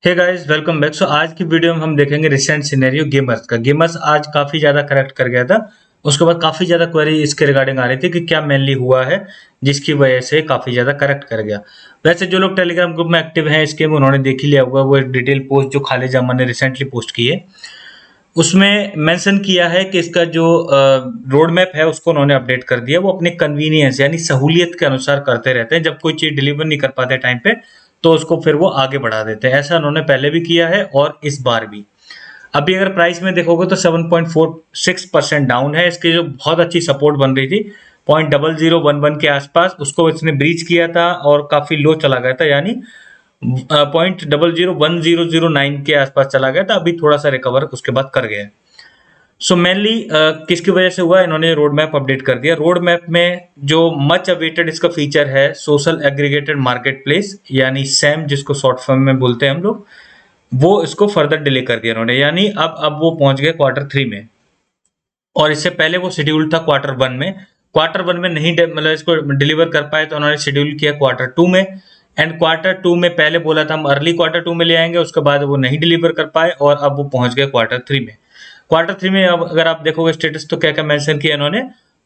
Hey guys welcome back. आज की video में हम देखेंगे रिसेंट सिनेरियो गेमर्स का। गेमर्स आज काफ़ी ज़्यादा करेक्ट कर गया था। उसके बाद काफ़ी ज़्यादा क्वेरी इसके रिगार्डिंग आ रही थी कि क्या मेनली हुआ है जिसकी वजह से काफ़ी ज़्यादा करेक्ट कर गया। वैसे जो लोग टेलीग्राम ग्रुप में एक्टिव हैं इसके में उन्होंने देख ही लिया होगा वो एक डिटेल पोस्ट जो खालिद जमान ने रिसेंटली पोस्ट की है। उसमें मेंशन किया है कि इसका जो रोड मैप है उसको उन्होंने अपडेट कर दिया। वो अपने कन्वीनियंस यानी सहूलियत के अनुसार करते रहते हैं। जब कोई चीज़ डिलीवर नहीं कर पाते टाइम पे तो उसको फिर वो आगे बढ़ा देते हैं। ऐसा उन्होंने पहले भी किया है और इस बार भी। अभी अगर प्राइस में देखोगे तो 7.46% डाउन है। इसकी जो बहुत अच्छी सपोर्ट बन रही थी 0.0011 के आसपास, उसको इसने ब्रीच किया था और काफ़ी लो चला गया था, यानी 0.001009 के आसपास चला गया था। अभी थोड़ा सा रिकवर उसके बाद कर गया है। सो मेनली किसकी वजह से हुआ, इन्होंने रोड मैप अपडेट कर दिया। रोड मैप में जो मच अवेटेड इसका फीचर है सोशल एग्रीगेटेड मार्केट प्लेस यानी सैम, जिसको शॉर्ट फॉर्म में बोलते हैं हम लोग, वो इसको फर्दर डिले कर दिया उन्होंने। यानी अब वो पहुंच गए Q3 में, और इससे पहले वो शेड्यूल था Q1 में। Q1 में नहीं मतलब इसको डिलीवर कर पाए तो उन्होंने शेड्यूल किया Q2 में। एंड Q2 में पहले बोला था हम अर्ली Q2 में ले आएंगे, उसके बाद वो नहीं डिलीवर कर पाए और अब वो पहुंच गए Q3 में। Q3 में अब अगर आप देखोगे स्टेटस तो क्या क्या मेंशन किया इन्होंने,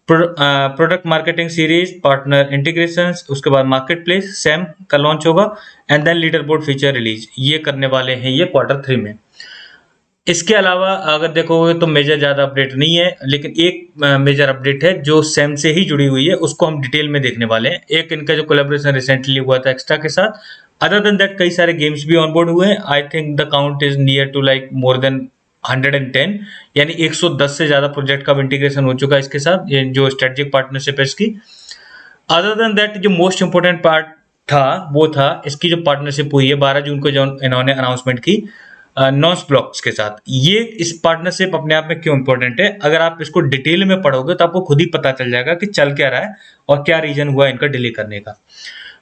product marketing series, partner integration, उसके बाद मार्केट प्लेस सैम का लॉन्च होगा and then leaderboard feature release, ये करने वाले हैं ये Q3 में। इसके अलावा अगर देखोगे तो मेजर ज़्यादा अपडेट नहीं है, लेकिन एक मेजर अपडेट है जो सैम से ही जुड़ी हुई है, उसको हम डिटेल में देखने वाले हैं। एक इनका जो कोलैबोरेशन रिसेंटली हुआ था एक्स्ट्रा के साथ। अदर देन दैट कई सारे गेम्स भी ऑनबोर्ड हुए हैं। I think the count is near to like more than 110, यानी 110 से ज़्यादा प्रोजेक्ट का इंटीग्रेशन हो चुका है इसके साथ, ये जो स्ट्रेटेजिक पार्टनरशिप है इसकी। अदर देन दैट जो मोस्ट इंपोर्टेंट पार्ट था वो था इसकी जो पार्टनरशिप हुई है 12 जून को जो इन्होंने अनाउंसमेंट की नॉस ब्लॉक्स के साथ। ये इस पार्टनरशिप अपने आप में क्यों इंपॉर्टेंट है, अगर आप इसको डिटेल में पढ़ोगे तो आपको खुद ही पता चल जाएगा कि चल क्या रहा है और क्या रीजन हुआ इनका डिले करने का।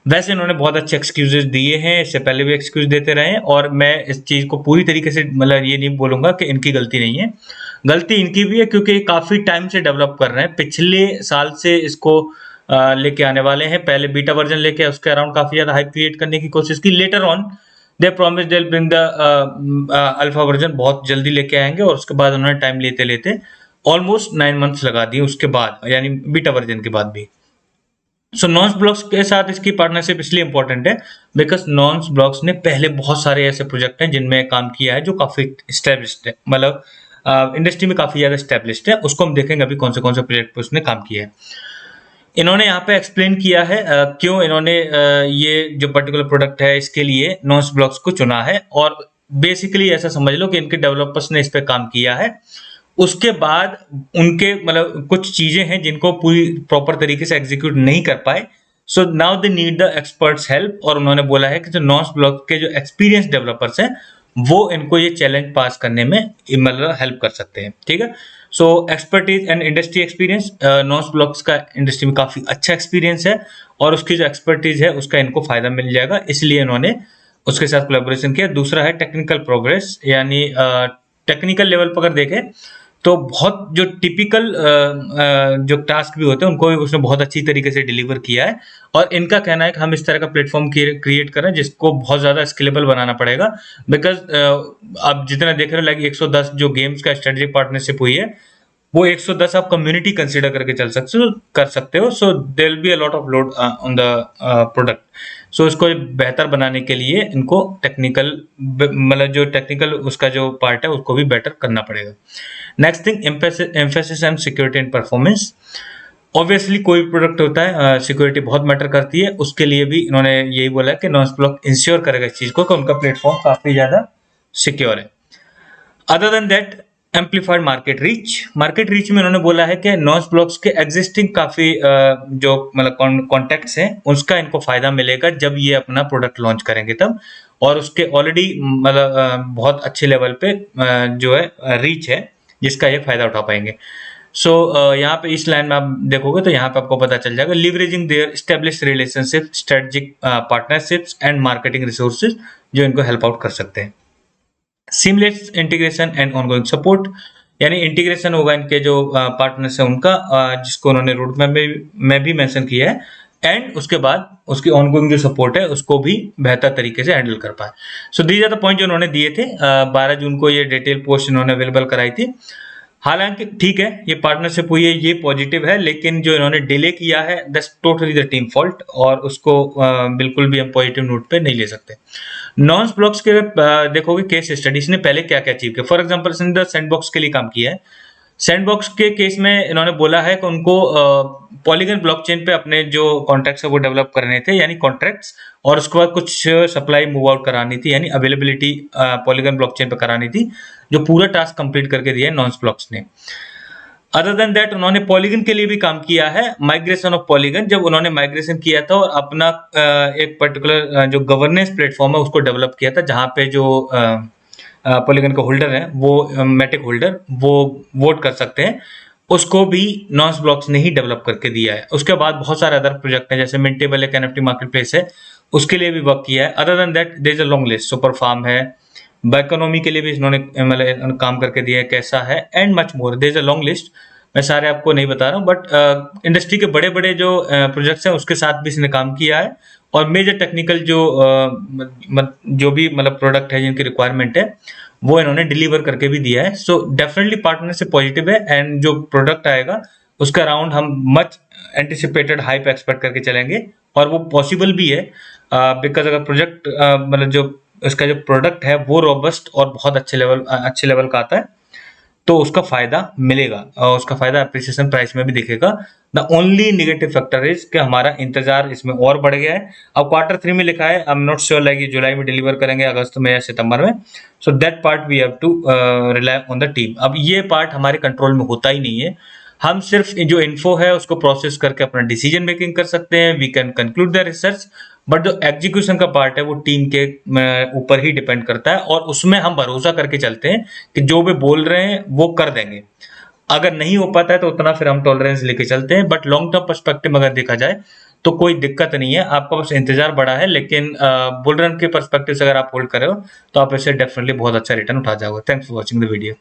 वैसे इन्होंने बहुत अच्छे एक्सक्यूजेस दिए हैं, इससे पहले भी एक्सक्यूज देते रहे हैं, और मैं इस चीज़ को पूरी तरीके से मतलब ये नहीं बोलूँगा कि इनकी गलती नहीं है। गलती इनकी भी है क्योंकि काफ़ी टाइम से डेवलप कर रहे हैं, पिछले साल से इसको लेके आने वाले हैं। पहले बीटा वर्जन लेके उसके अराउंड काफ़ी ज़्यादा हाइप क्रिएट करने की कोशिश की। Later on they promise they bring the alpha version, बहुत जल्दी लेके आएंगे, और उसके बाद उन्होंने टाइम लेते लेते ऑलमोस्ट 9 मंथ्स लगा दिए उसके बाद, यानी बीटा वर्जन के बाद भी। सो नॉन्स ब्लॉक्स के साथ इसकी पार्टनरशिप इसलिए इंपॉर्टेंट है बिकॉज नॉन्स ब्लॉक्स ने पहले बहुत सारे ऐसे प्रोजेक्ट हैं जिनमें काम किया है जो काफ़ी स्टैब्लिश्ड है, मतलब इंडस्ट्री में काफ़ी ज़्यादा स्टैब्लिश्ड है। उसको हम देखेंगे अभी कौन से प्रोजेक्ट पर उसने काम किया है। इन्होंने यहाँ पे एक्सप्लेन किया है क्यों इन्होंने ये जो पर्टिकुलर प्रोडक्ट है इसके लिए नॉन्स ब्लॉक्स को चुना है, और बेसिकली ऐसा समझ लो कि इनके डेवलपर्स ने इस पे काम किया है। उसके बाद उनके मतलब कुछ चीजें हैं जिनको पूरी प्रॉपर तरीके से एग्जीक्यूट नहीं कर पाए, so now they need the experts help. और उन्होंने बोला है कि जो नॉन्स ब्लॉक के जो एक्सपीरियंस डेवलपर्स हैं वो इनको ये चैलेंज पास करने में मतलब हेल्प कर सकते हैं। ठीक है, so expertise and industry experience, नॉन्स ब्लॉक्स का इंडस्ट्री में काफ़ी अच्छा एक्सपीरियंस है और उसकी जो एक्सपर्टीज है उसका इनको फायदा मिल जाएगा, इसलिए इन्होंने उसके साथ कोलैबोरेशन किया। दूसरा है टेक्निकल प्रोग्रेस, यानी टेक्निकल लेवल पर अगर देखें तो बहुत जो टिपिकल जो टास्क भी होते हैं उनको उसने बहुत अच्छी तरीके से डिलीवर किया है। और इनका कहना है कि हम इस तरह का प्लेटफॉर्म क्रिएट करें जिसको बहुत ज़्यादा स्केलेबल बनाना पड़ेगा, बिकॉज आप जितना देख रहे हो लाइक 110 जो गेम्स का स्ट्रेटेजिक पार्टनरशिप हुई है वो 110 आप कम्युनिटी कंसीडर करके चल सकते हो। So there will be a lot of load on the product. So इसको बेहतर बनाने के लिए इनको टेक्निकल मतलब जो टेक्निकल उसका जो पार्ट है उसको भी बेटर करना पड़ेगा। Next thing, emphasis and security and performance. Obviously कोई प्रोडक्ट होता है सिक्योरिटी बहुत मैटर करती है, उसके लिए भी इन्होंने यही बोला है कि नॉन्स ब्लॉक इंश्योर करेगा इस चीज़ को कि उनका प्लेटफॉर्म काफ़ी ज़्यादा सिक्योर है। Other than that amplified market reach में उन्होंने बोला है कि नॉन्स ब्लॉक्स के एग्जिस्टिंग काफ़ी जो मतलब कॉन्टैक्ट्स हैं उसका इनको फ़ायदा मिलेगा जब ये अपना प्रोडक्ट लॉन्च करेंगे तब, और उसके ऑलरेडी मतलब बहुत अच्छे लेवल पे जो है रीच है जिसका ये फ़ायदा उठा पाएंगे। सो यहाँ पे इस लाइन में आप देखोगे तो यहाँ पे आपको पता चल जाएगा, leveraging their establish relationship, strategic partnerships and marketing resources जो इनको हेल्प आउट कर सकते हैं। Seamless integration and ongoing support, यानी इंटीग्रेशन होगा इनके जो पार्टनर्स हैं उनका, जिसको उन्होंने रोड मैप में भी मेंशन किया है एंड उसके बाद उसकी ऑनगोइंग जो सपोर्ट है उसको भी बेहतर तरीके से हैंडल कर पाए। So these are the point जो उन्होंने दिए थे। 12 जून को ये डिटेल पोस्ट इन्होंने अवेलेबल कराई थी। हालांकि ठीक है, ये पार्टनरशिप हुई है, ये पॉजिटिव है, लेकिन जो इन्होंने डिले किया है that's totally the team fault, और उसको बिल्कुल भी हम पॉजिटिव नोट पे नहीं ले सकते। नॉन ब्लॉक्स के देखोगे केस स्टडीज ने पहले क्या क्या अचीव किया। फॉर एग्जांपल इसने सैंडबॉक्स के लिए काम किया है। सैंडबॉक्स के केस में इन्होंने बोला है कि उनको पॉलीगन ब्लॉकचेन पे अपने जो कॉन्ट्रैक्ट्स है वो डेवलप करने थे, यानी कॉन्ट्रैक्ट्स, और उसके बाद कुछ सप्लाई मूव आउट करानी थी, यानी अवेलेबिलिटी पॉलीगन ब्लॉकचेन पे करानी थी, जो पूरा टास्क कंप्लीट करके दिया है नॉन ब्लॉक्स ने। अदर देन दैट उन्होंने पॉलीगन के लिए भी काम किया है, माइग्रेशन ऑफ पॉलीगन। जब उन्होंने माइग्रेशन किया था और अपना एक पर्टिकुलर जो गवर्नेंस प्लेटफॉर्म है उसको डेवलप किया था, जहां पे जो पॉलीगन का होल्डर है वो मैटिक होल्डर वो वोट कर सकते हैं, उसको भी नॉन ब्लॉक्स ने ही डेवलप करके दिया है। उसके बाद बहुत सारे अदर प्रोजेक्ट हैं, जैसे मिंटेबल एक एनएफटी मार्केट प्लेस है, उसके लिए भी वर्क किया है। Other than that there is a long list. SuperFarm है, बाइकोनॉमी के लिए भी इन्होंने मतलब काम करके दिया है, कैसा है, and much more. There is a long list, मैं सारे आपको नहीं बता रहा हूँ, बट इंडस्ट्री के बड़े बड़े जो प्रोजेक्ट्स हैं उसके साथ भी इसने काम किया है, और मेजर टेक्निकल जो भी मतलब प्रोडक्ट है जिनकी रिक्वायरमेंट है वो इन्होंने डिलीवर करके भी दिया है। सो डेफिनेटली पार्टनरशिप पॉजिटिव है, एंड जो प्रोडक्ट आएगा उसका अराउंड हम मच एंटिसिपेटेड हाइप एक्सपेक्ट करके चलेंगे, और वो पॉसिबल भी है, बिकॉज अगर प्रोजेक्ट मतलब जो उसका जो प्रोडक्ट है वो रोबस्ट और बहुत अच्छे लेवल का आता है तो उसका फायदा मिलेगा, और उसका फायदा एप्रिसिएशन प्राइस में भी दिखेगा। The only negative factor is कि हमारा इंतजार इसमें और बढ़ गया है। अब Q3 में लिखा है, I am not sure like ये जुलाई में डिलीवर करेंगे, अगस्त में या सितंबर में। So that part we have to rely on the team. अब ये पार्ट हमारे कंट्रोल में होता ही नहीं है, हम सिर्फ जो इन्फो है उसको प्रोसेस करके अपना डिसीजन मेकिंग कर सकते हैं, we can conclude the research, but जो एग्जीक्यूशन का पार्ट है वो टीम के ऊपर ही डिपेंड करता है, और उसमें हम भरोसा करके चलते हैं कि जो भी बोल रहे हैं वो कर देंगे। अगर नहीं हो पाता है तो उतना फिर हम टॉलरेंस लेके चलते हैं, बट लॉन्ग टर्म पर्सपेक्टिव में अगर देखा जाए तो कोई दिक्कत नहीं है, आपका बस इंतजार बड़ा है, लेकिन बुल रन के पर्सपेक्टिव से अगर आप होल्ड कर रहे हो तो आप इससे डेफिनेटली बहुत अच्छा रिटर्न उठा जाओगे। Thanks for watching the video.